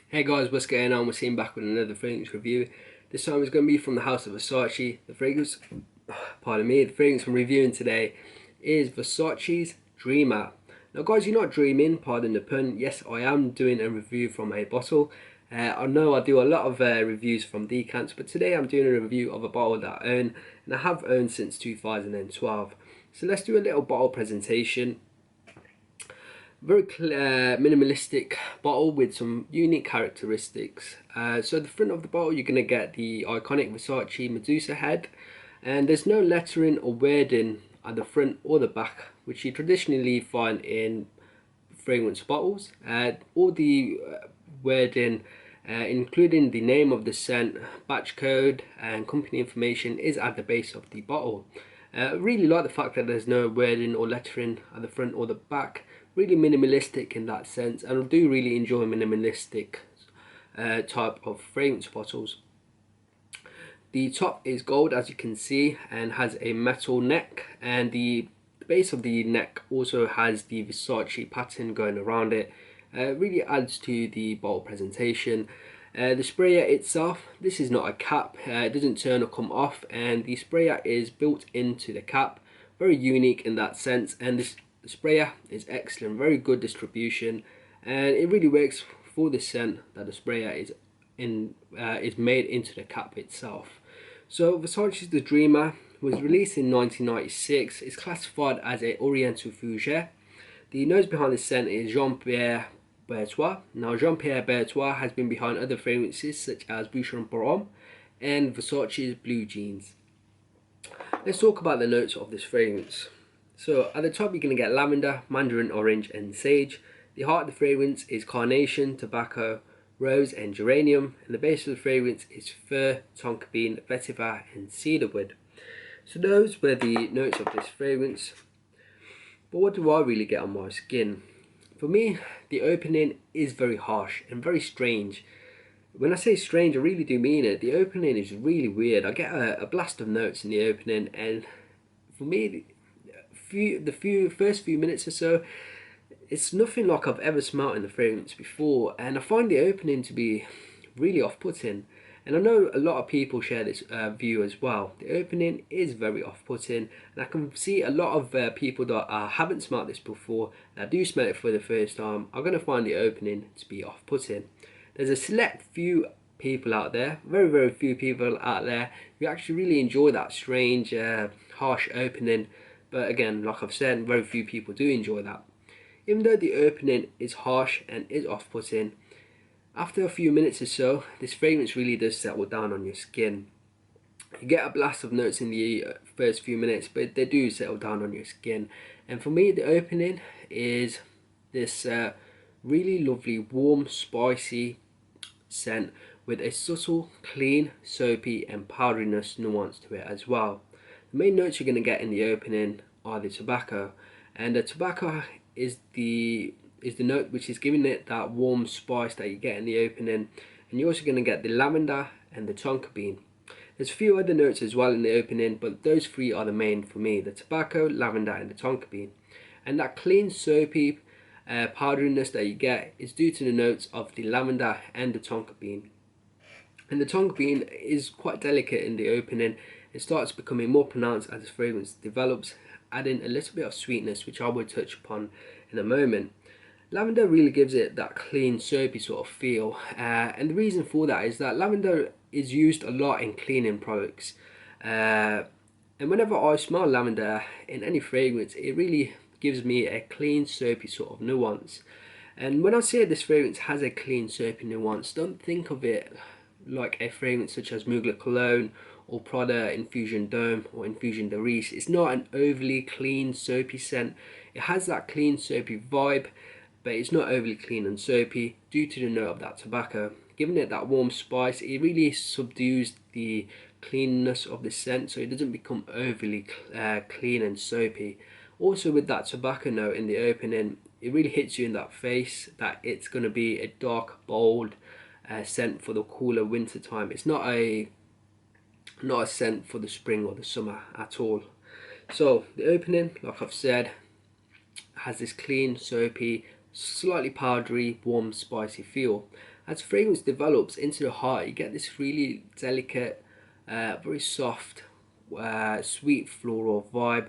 Hey guys, what's going on? Waseem back with another fragrance review. This time it's going to be from the house of Versace. The fragrance, the fragrance I'm reviewing today is Versace's Dreamer. Now guys, you're not dreaming, pardon the pun. Yes, I am doing a review from a bottle. I know I do a lot of reviews from decants, but today I'm doing a review of a bottle that I own, and I have owned since 2012. So let's do a little bottle presentation. Very minimalistic bottle with some unique characteristics. So the front of the bottle, you're going to get the iconic Versace Medusa head, and there's no lettering or wording at the front or the back, which you traditionally find in fragrance bottles. All the wording, including the name of the scent, batch code and company information, is at the base of the bottle. I really like the fact that there's no wording or lettering at the front or the back. Really minimalistic in that sense, and I do really enjoy minimalistic type of fragrance bottles. The top is gold, as you can see, and has a metal neck, and the base of the neck also has the Versace pattern going around it. Really adds to the bottle presentation. The sprayer itself, this is not a cap, it doesn't turn or come off, and the sprayer is built into the cap. Very unique in that sense, and this sprayer is excellent, very good distribution, and it really works for the scent that the sprayer is made into the cap itself. So Versace's The Dreamer was released in 1996. It's classified as a Oriental Fougere. The nose behind the scent is Jean-Pierre Bertois. Now Jean-Pierre Bertois has been behind other fragrances such as Boucheron Pour and Versace's Blue Jeans. Let's talk about the notes of this fragrance. So at the top you're going to get lavender, mandarin orange and sage. The heart of the fragrance is carnation, tobacco, rose and geranium, and the base of the fragrance is fir, tonka bean, vetiver and cedarwood. So those were the notes of this fragrance. But what do I really get on my skin? For me, the opening is very harsh and very strange. When I say strange, I really do mean it. The opening is really weird. I get a blast of notes in the opening, and for me, the first few minutes or so, it's nothing like I've ever smelt in the fragrance before, and I find the opening to be really off-putting. And I know a lot of people share this view as well. The opening is very off-putting, and I can see a lot of people that haven't smelt this before, that do smell it for the first time, are going to find the opening to be off-putting. There's a select few people out there, very few people out there, who actually really enjoy that strange, harsh opening. But again, like I've said, very few people do enjoy that. Even though the opening is harsh and is off-putting, after a few minutes or so, this fragrance really does settle down on your skin. You get a blast of notes in the first few minutes, but they do settle down on your skin. And for me, the opening is this really lovely, warm, spicy scent with a subtle, clean, soapy and powderiness nuance to it as well. The main notes you're going to get in the opening are the tobacco, and the tobacco is the note which is giving it that warm spice that you get in the opening, and you're also going to get the lavender and the tonka bean. There's a few other notes as well in the opening, but those three are the main for me: the tobacco, lavender and the tonka bean. And that clean, soapy powderiness that you get is due to the notes of the lavender and the tonka bean. And the tonka bean is quite delicate in the opening. It starts becoming more pronounced as the fragrance develops, adding a little bit of sweetness, which I will touch upon in a moment. Lavender really gives it that clean, soapy sort of feel, and the reason for that is that lavender is used a lot in cleaning products, and whenever I smell lavender in any fragrance, it really gives me a clean, soapy sort of nuance. And when I say this fragrance has a clean, soapy nuance, don't think of it like a fragrance such as Mugler Cologne or Prada Infusion Dome or Infusion de Riche. It's not an overly clean, soapy scent. It has that clean, soapy vibe, but it's not overly clean and soapy due to the note of that tobacco. Giving it that warm spice, it really subdues the cleanness of the scent, so it doesn't become overly clean and soapy. Also with that tobacco note in the opening, it really hits you in that face that it's going to be a dark, bold scent for the cooler winter time. It's not a scent for the spring or the summer at all. So the opening, like I've said, has this clean, soapy, slightly powdery, warm, spicy feel. As fragrance develops into the heart, you get this really delicate, very soft, sweet floral vibe,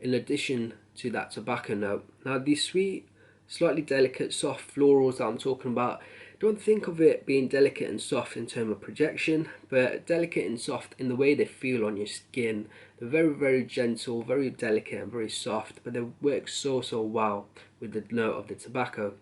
in addition to that tobacco note. Now these sweet, slightly delicate, soft florals that I'm talking about, don't think of it being delicate and soft in terms of projection, but delicate and soft in the way they feel on your skin. They're very, very gentle, very delicate and very soft, but they work so well with the note of the tobacco.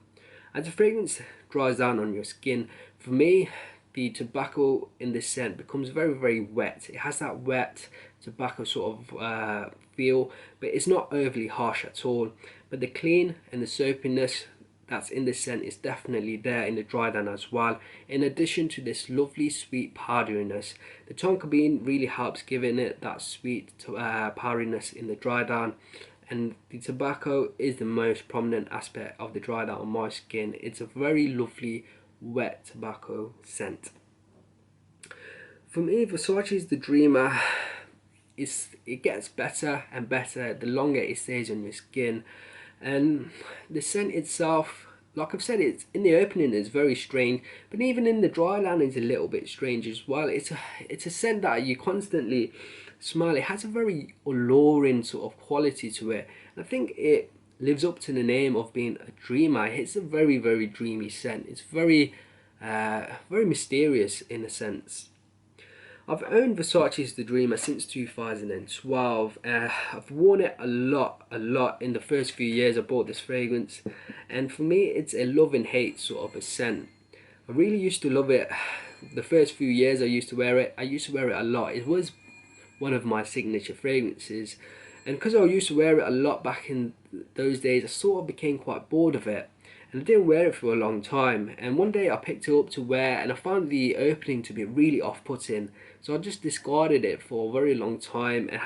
As the fragrance dries down on your skin, for me, the tobacco in this scent becomes very, very wet. It has that wet tobacco sort of feel, but it's not overly harsh at all. But the clean and the soapiness that's in this scent is definitely there in the dry down as well. In addition to this lovely sweet powderiness, the tonka bean really helps giving it that sweet powderiness in the dry down. And the tobacco is the most prominent aspect of the dry down on my skin. It's a very lovely wet tobacco scent. For me, Versace's The Dreamer, it gets better and better the longer it stays on your skin. And the scent itself, like I've said, it's in the opening it's very strange, but even in the dry down it's a little bit strange as well. It's a scent that you constantly smell. It has a very alluring sort of quality to it, and I think it lives up to the name of being a dreamer. It's a very, very dreamy scent. It's very very mysterious in a sense. I've owned Versace's The Dreamer since 2012. I've worn it a lot in the first few years I bought this fragrance, and for me it's a love and hate sort of a scent. I really used to love it the first few years I used to wear it. I used to wear it a lot. It was one of my signature fragrances, and because I used to wear it a lot back in those days, I sort of became quite bored of it, and I didn't wear it for a long time. And one day I picked it up to wear, and I found the opening to be really off-putting, so I just discarded it for a very long time and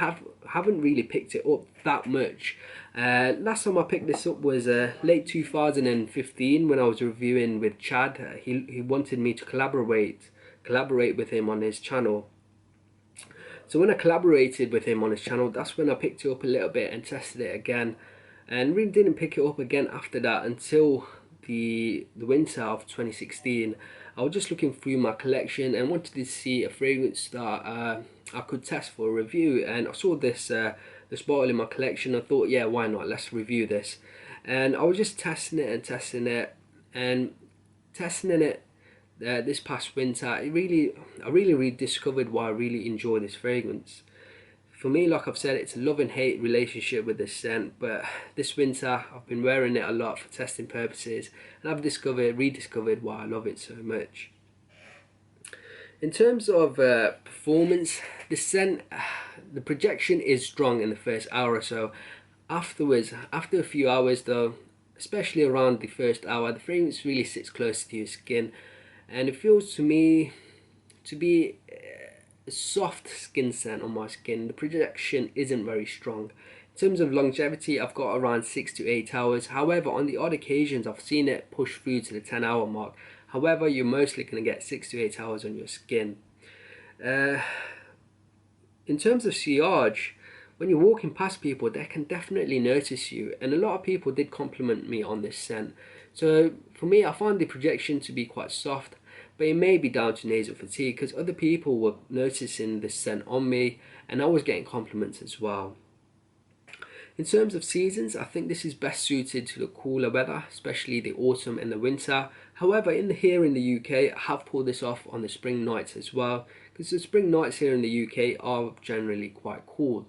haven't really picked it up that much. Last time I picked this up was late 2015 when I was reviewing with Chad. He wanted me to collaborate with him on his channel. So when I collaborated with him on his channel, that's when I picked it up a little bit and tested it again, and really didn't pick it up again after that until the winter of 2016. I was just looking through my collection and wanted to see a fragrance that I could test for a review, and I saw this bottle in my collection. I thought, yeah, why not, let's review this. And I was just testing it this past winter. I really rediscovered why I really enjoy this fragrance. For me, like I've said, it's a love and hate relationship with this scent, but this winter I've been wearing it a lot for testing purposes, and I've rediscovered why I love it so much. In terms of performance, the scent, the projection is strong in the first hour or so. Afterwards, after a few hours though, especially around the first hour, the fragrance really sits close to your skin, and it feels to me to be a soft skin scent on my skin. The projection isn't very strong. In terms of longevity, I've got around 6 to 8 hours. However, on the odd occasions, I've seen it push through to the 10-hour mark. However, you're mostly going to get 6 to 8 hours on your skin. In terms of sillage, when you're walking past people, they can definitely notice you, and a lot of people did compliment me on this scent. So for me, I find the projection to be quite soft, but it may be down to nasal fatigue because other people were noticing this scent on me, and I was getting compliments as well. In terms of seasons, I think this is best suited to the cooler weather, especially the autumn and the winter. However, here in the UK, I have pulled this off on the spring nights as well, because the spring nights here in the UK are generally quite cool.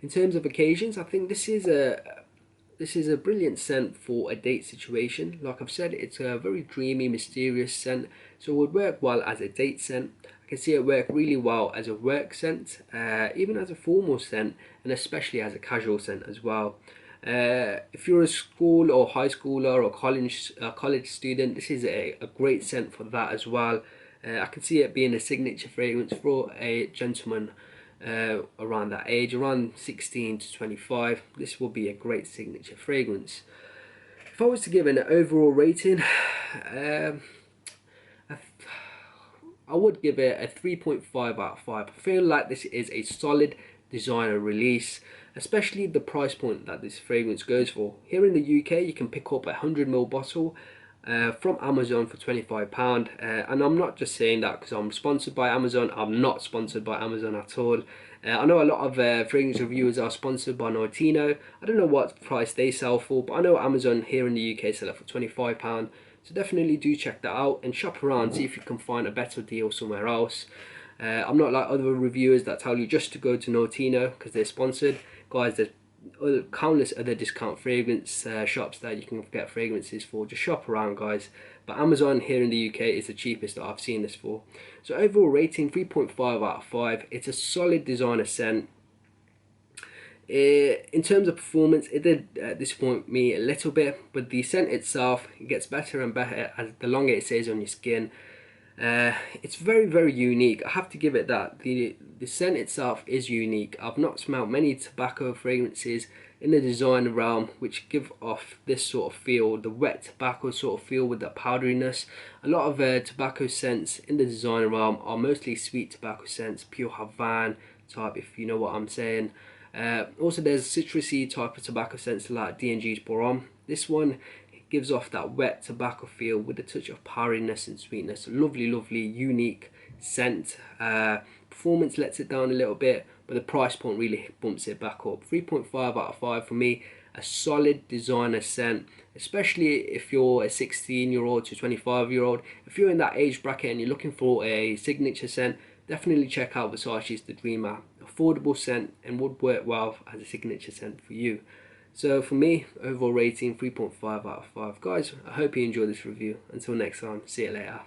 In terms of occasions, I think this is a brilliant scent for a date situation. Like I've said, it's a very dreamy, mysterious scent, so it would work well as a date scent. I can see it work really well as a work scent, even as a formal scent, and especially as a casual scent as well. If you're a school or high schooler or college student, this is a great scent for that as well. I can see it being a signature fragrance for a gentleman around that age, around 16 to 25. This will be a great signature fragrance. If I was to give an overall rating, I would give it a 3.5 out of 5. I feel like this is a solid designer release, especially the price point that this fragrance goes for. Here in the UK, you can pick up a 100ml bottle from Amazon for £25. And I'm not just saying that because I'm sponsored by Amazon. I'm not sponsored by Amazon at all. I know a lot of fragrance reviewers are sponsored by Notino. I don't know what price they sell for, but I know Amazon here in the UK sell it for £25. So definitely do check that out and shop around, see if you can find a better deal somewhere else. I'm not like other reviewers that tell you just to go to Notino because they're sponsored. Guys, there's countless other discount fragrance shops that you can get fragrances for. Just shop around, guys. But Amazon here in the UK is the cheapest that I've seen this for. So overall rating 3.5 out of 5. It's a solid designer scent. In terms of performance, it did disappoint me a little bit, but the scent itself gets better and better as the longer it stays on your skin. It's very unique. I have to give it that. The scent itself is unique. I've not smelled many tobacco fragrances in the designer realm which give off this sort of feel, the wet tobacco sort of feel with that powderiness. A lot of tobacco scents in the designer realm are mostly sweet tobacco scents, pure Havana type, if you know what I'm saying. Also there's citrusy type of tobacco scents like D&G's Boron. This one gives off that wet tobacco feel with a touch of powderiness and sweetness. Lovely unique scent. Performance lets it down a little bit, but the price point really bumps it back up. 3.5 out of 5 for me. A solid designer scent, especially if you're a 16-year-old to 25-year-old. If you're in that age bracket and you're looking for a signature scent, definitely check out Versace's The Dreamer. Affordable scent and would work well as a signature scent for you. So for me, overall rating 3.5 out of 5. Guys, I hope you enjoyed this review. Until next time, see you later.